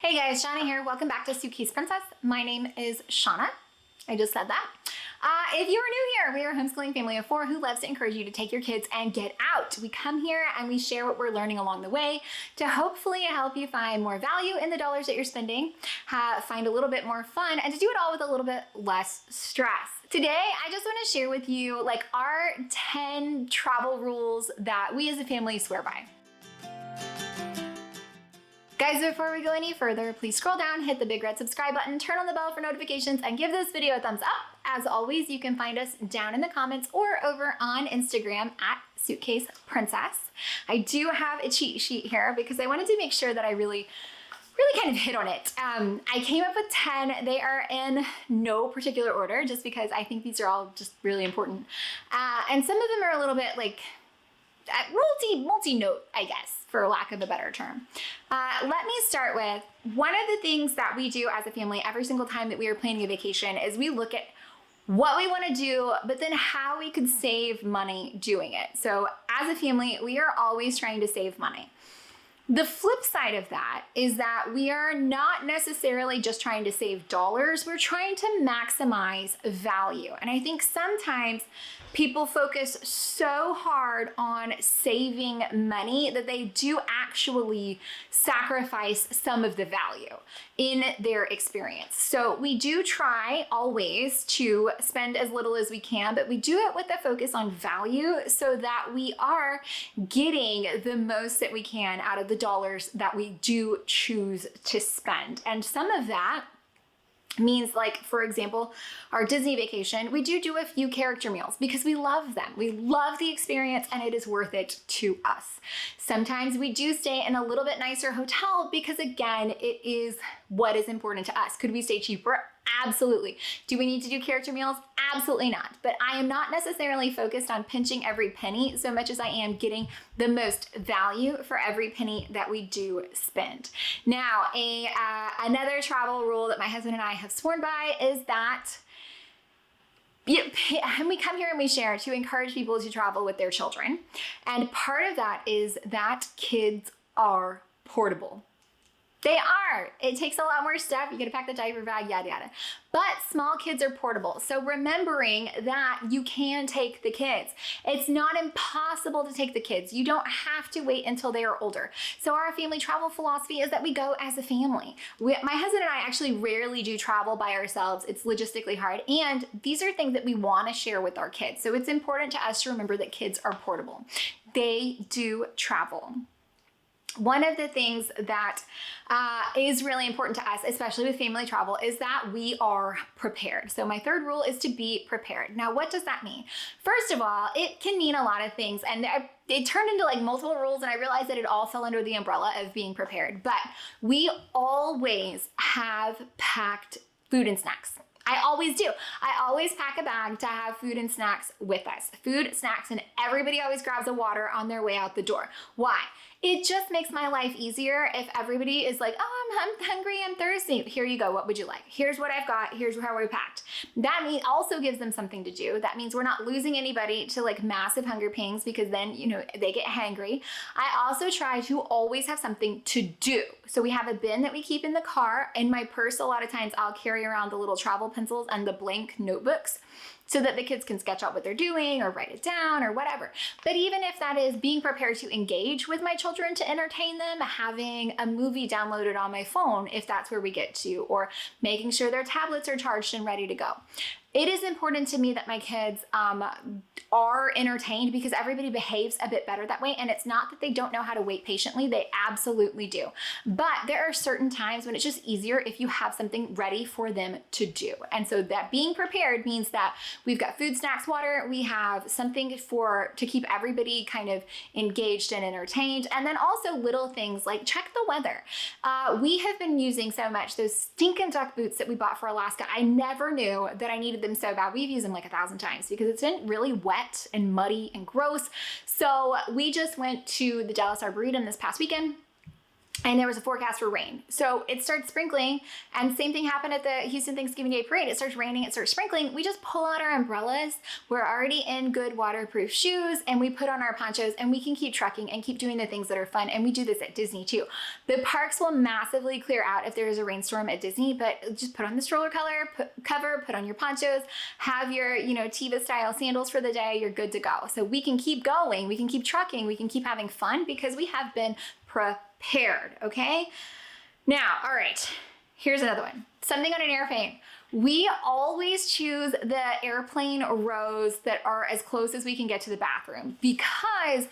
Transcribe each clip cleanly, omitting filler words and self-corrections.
Hey guys, Shanna here. Welcome back to Suitcase Princess. My name is Shanna. I just said that. If you are new here, we are a homeschooling family of 4 who loves to encourage you to take your kids and get out. We come here and we share what we're learning along the way to hopefully help you find more value in the dollars that you're spending, find a little bit more fun, and to do it all with a little bit less stress. Today, I just want to share with you our 10 travel rules that we as a family swear by. Guys, before we go any further, please scroll down, hit the big red subscribe button, turn on the bell for notifications, and give this video a thumbs up. As always, you can find us down in the comments or over on Instagram at Suitcase Princess. I do have a cheat sheet here because I wanted to make sure that I really kind of hit on it. I came up with 10. They are in no particular order just because I think these are all just really important. And some of them are a little bit multi-note, I guess, for lack of a better term. Let me start with one of the things that we do as a family every single time that we are planning a vacation is we look at what we want to do, but then how we could save money doing it. So as a family, we are always trying to save money. The flip side of that is that we are not necessarily just trying to save dollars, we're trying to maximize value. And I think sometimes people focus so hard on saving money that they do actually sacrifice some of the value in their experience. So we do try always to spend as little as we can, but we do it with a focus on value so that we are getting the most that we can out of the dollars that we do choose to spend. And some of that means, for example, our Disney vacation, we do a few character meals because we love them. We love the experience and it is worth it to us. Sometimes we do stay in a little bit nicer hotel because, again, it is what is important to us. Could we stay cheaper? Absolutely. Do we need to do character meals? Absolutely not. But I am not necessarily focused on pinching every penny so much as I am getting the most value for every penny that we do spend. Now, another travel rule that my husband and I have sworn by is that we come here and we share to encourage people to travel with their children. And part of that is that kids are portable. They are. It takes a lot more stuff. You got to pack the diaper bag, yada, yada. But small kids are portable. So remembering that you can take the kids. It's not impossible to take the kids. You don't have to wait until they are older. So our family travel philosophy is that we go as a family. My husband and I actually rarely do travel by ourselves. It's logistically hard. And these are things that we want to share with our kids. So it's important to us to remember that kids are portable. They do travel. One of the things that is really important to us, especially with family travel, is that we are prepared. So my third rule is to be prepared. Now, what does that mean? First of all, it can mean a lot of things, and it turned into multiple rules, and I realized that it all fell under the umbrella of being prepared. But we always have packed food and snacks. I always do. I always pack a bag to have food and snacks with us. Food, snacks, and everybody always grabs a water on their way out the door. Why? It just makes my life easier if everybody is like, oh, I'm hungry, I'm thirsty. Here you go, what would you like? Here's what I've got, here's how we packed. That also gives them something to do. That means we're not losing anybody to massive hunger pangs because then, they get hangry. I also try to always have something to do. So we have a bin that we keep in the car. In my purse, a lot of times I'll carry around the little travel pencils and the blank notebooks so that the kids can sketch out what they're doing or write it down or whatever. But even if that is being prepared to engage with my children to entertain them, having a movie downloaded on my phone if that's where we get to, or making sure their tablets are charged and ready to go. It is important to me that my kids are entertained because everybody behaves a bit better that way. And it's not that they don't know how to wait patiently. They absolutely do. But there are certain times when it's just easier if you have something ready for them to do. And so that being prepared means that we've got food, snacks, water. We have something to keep everybody kind of engaged and entertained. And then also little things like check the weather. We have been using so much those stinking duck boots that we bought for Alaska. I never knew that I needed them so bad. We've used them 1,000 times because it's been really wet and muddy and gross. So we just went to the Dallas Arboretum this past weekend and there was a forecast for rain. So it starts sprinkling, and same thing happened at the Houston Thanksgiving Day Parade. It starts raining, it starts sprinkling. We just pull out our umbrellas. We're already in good waterproof shoes, and we put on our ponchos, and we can keep trekking and keep doing the things that are fun. And we do this at Disney too. The parks will massively clear out if there is a rainstorm at Disney, but just put on the stroller cover, put on your ponchos, have your, Tiva style sandals for the day. You're good to go. So we can keep going, we can keep trekking, we can keep having fun because we have been prepared, okay? Now, all right, here's another one. Something on an airplane. We always choose the airplane rows that are as close as we can get to the bathroom, because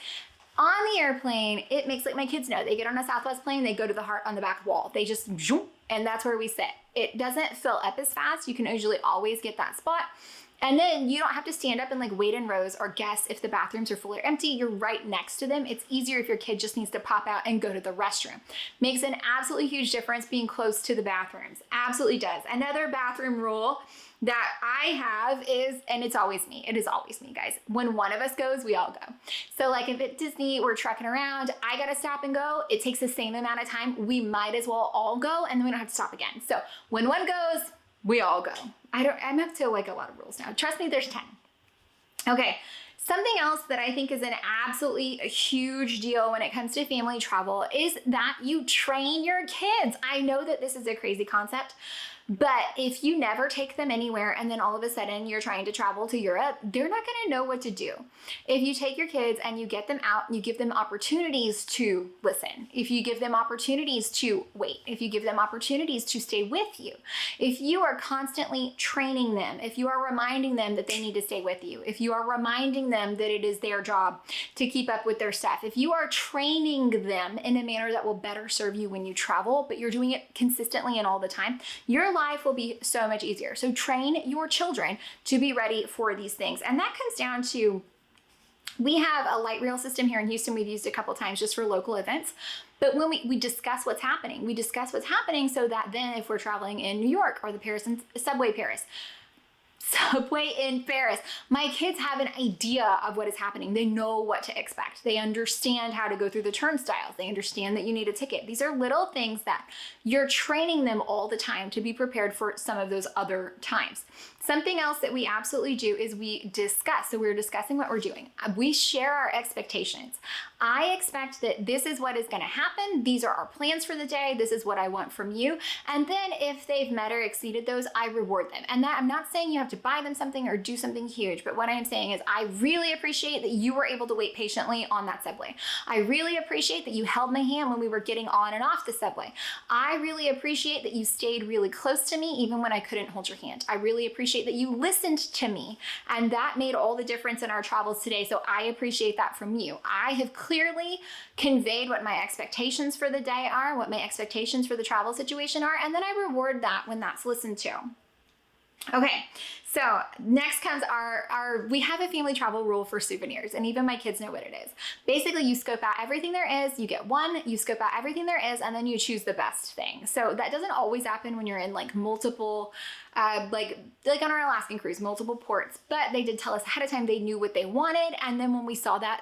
on the airplane, it makes, like my kids know, they get on a Southwest plane, they go to the heart on the back wall. They just, and that's where we sit. It doesn't fill up as fast. You can usually always get that spot. And then you don't have to stand up and like wait in rows or guess if the bathrooms are full or empty. You're right next to them. It's easier if your kid just needs to pop out and go to the restroom. Makes an absolutely huge difference being close to the bathrooms. Absolutely does. Another bathroom rule that I have is, and it's always me. It is always me, guys. When one of us goes, we all go. So like if at Disney, we're trekking around, I gotta stop and go. It takes the same amount of time. We might as well all go, and then we don't have to stop again. So when one goes, we all go. I'm up to like a lot of rules now. Trust me, there's 10. Okay, something else that I think is an absolutely huge deal when it comes to family travel is that you train your kids. I know that this is a crazy concept, but if you never take them anywhere and then all of a sudden you're trying to travel to Europe, they're not gonna know what to do. If you take your kids and you get them out and you give them opportunities to listen, if you give them opportunities to wait, if you give them opportunities to stay with you, if you are constantly training them, if you are reminding them that they need to stay with you, if you are reminding them that it is their job to keep up with their stuff, if you are training them in a manner that will better serve you when you travel, but you're doing it consistently and all the time, your life will be so much easier. So train your children to be ready for these things. And that comes down to, we have a light rail system here in Houston. We've used a couple times just for local events. But when we discuss what's happening, we discuss what's happening so that then if we're traveling in New York or the Paris and Subway in Paris, my kids have an idea of what is happening. They know what to expect. They understand how to go through the turnstiles. They understand that you need a ticket. These are little things that you're training them all the time to be prepared for some of those other times. Something else that we absolutely do is we discuss. So we're discussing what we're doing. We share our expectations. I expect that this is what is going to happen. These are our plans for the day. This is what I want from you. And then if they've met or exceeded those, I reward them. And that, I'm not saying you have to buy them something or do something huge, but what I am saying is I really appreciate that you were able to wait patiently on that subway. I really appreciate that you held my hand when we were getting on and off the subway. I really appreciate that you stayed really close to me even when I couldn't hold your hand. I really appreciate that you listened to me, and that made all the difference in our travels today. So I appreciate that from you. I have clearly conveyed what my expectations for the day are, what my expectations for the travel situation are, and then I reward that when that's listened to. Okay, so next comes we have a family travel rule for souvenirs, and even my kids know what it is. Basically, you scope out everything there is, you get one, you scope out everything there is, and then you choose the best thing. So that doesn't always happen when you're in like multiple, like on our Alaskan cruise, multiple ports, but they did tell us ahead of time they knew what they wanted, and then when we saw that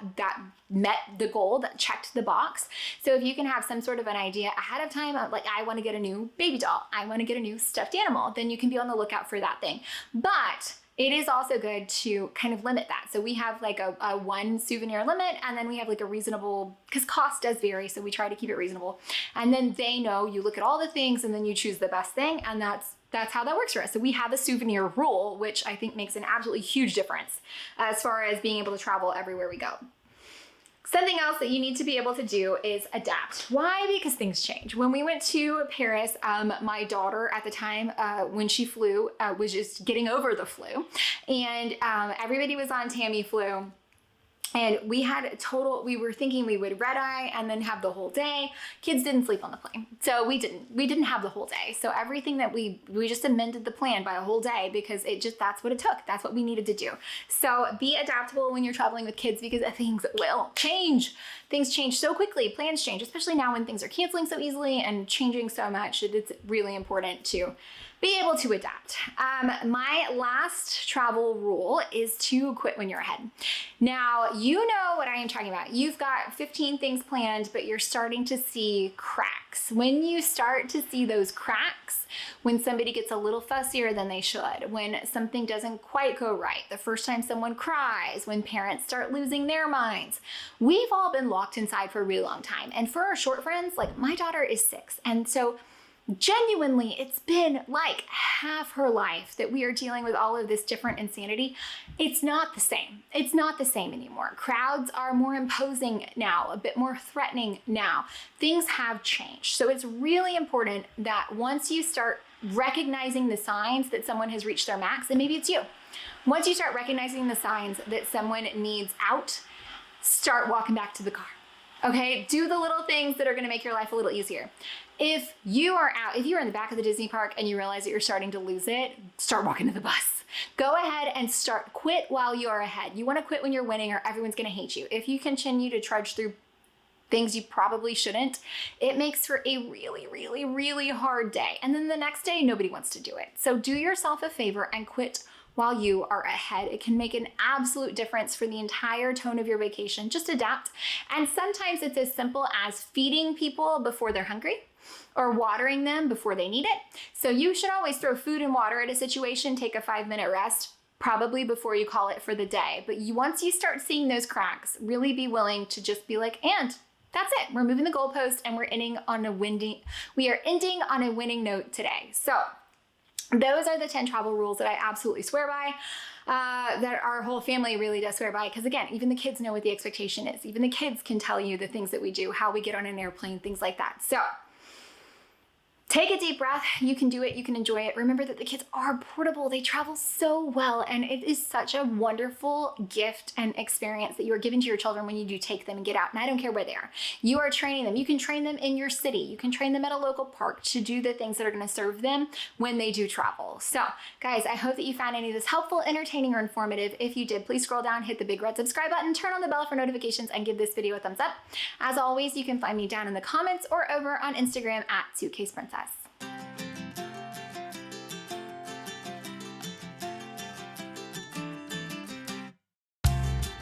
met the goal, that checked the box. So if you can have some sort of an idea ahead of time, like I want to get a new baby doll, I want to get a new stuffed animal, then you can be on the lookout for that thing. But it is also good to kind of limit that. So we have like a one souvenir limit, and then we have like a reasonable, because cost does vary, so we try to keep it reasonable. And then they know you look at all the things and then you choose the best thing, and that's how that works for us. So we have a souvenir rule, which I think makes an absolutely huge difference as far as being able to travel everywhere we go. Something else that you need to be able to do is adapt. Why? Because things change. When we went to Paris, my daughter at the time, when she flew, was just getting over the flu. And everybody was on Tamiflu. And we were thinking we would red eye and then have the whole day. Kids didn't sleep on the plane. So we didn't have the whole day. So everything that we just amended the plan by a whole day because that's what it took. That's what we needed to do. So be adaptable when you're traveling with kids because things will change. Things change so quickly. Plans change, especially now when things are canceling so easily and changing so much. It's really important to be able to adapt. My last travel rule is to quit when you're ahead. Now, you know what I am talking about. You've got 15 things planned, but you're starting to see cracks. When you start to see those cracks, when somebody gets a little fussier than they should, when something doesn't quite go right, the first time someone cries, when parents start losing their minds, we've all been locked inside for a really long time. And for our short friends, like my daughter is 6. And so genuinely, it's been like half her life that we are dealing with all of this different insanity. It's not the same. It's not the same anymore. Crowds are more imposing now, a bit more threatening now. Things have changed. So it's really important that once you start recognizing the signs that someone has reached their max, and maybe it's you, once you start recognizing the signs that someone needs out, start walking back to the car. Okay, do the little things that are gonna make your life a little easier. If you are in the back of the Disney park and you realize that you're starting to lose it, start walking to the bus. Go ahead and quit while you are ahead. You wanna quit when you're winning or everyone's gonna hate you. If you continue to trudge through things you probably shouldn't, it makes for a really, really, really hard day. And then the next day, nobody wants to do it. So do yourself a favor and quit while you are ahead. It can make an absolute difference for the entire tone of your vacation. Just adapt. And sometimes it's as simple as feeding people before they're hungry or watering them before they need it. So you should always throw food and water at a situation, take a 5-minute rest, probably before you call it for the day. But once you start seeing those cracks, really be willing to just be like, and that's it. We're moving the goalpost and we're ending on a winning note today. So those are the 10 travel rules that I absolutely swear by, that our whole family really does swear by. Because again, even the kids know what the expectation is. Even the kids can tell you the things that we do, how we get on an airplane, things like that. So take a deep breath. You can do it. You can enjoy it. Remember that the kids are portable. They travel so well. And it is such a wonderful gift and experience that you are giving to your children when you do take them and get out. And I don't care where they are. You are training them. You can train them in your city. You can train them at a local park to do the things that are going to serve them when they do travel. So guys, I hope that you found any of this helpful, entertaining, or informative. If you did, please scroll down, hit the big red subscribe button, turn on the bell for notifications, and give this video a thumbs up. As always, you can find me down in the comments or over on Instagram at Suitcase Princess.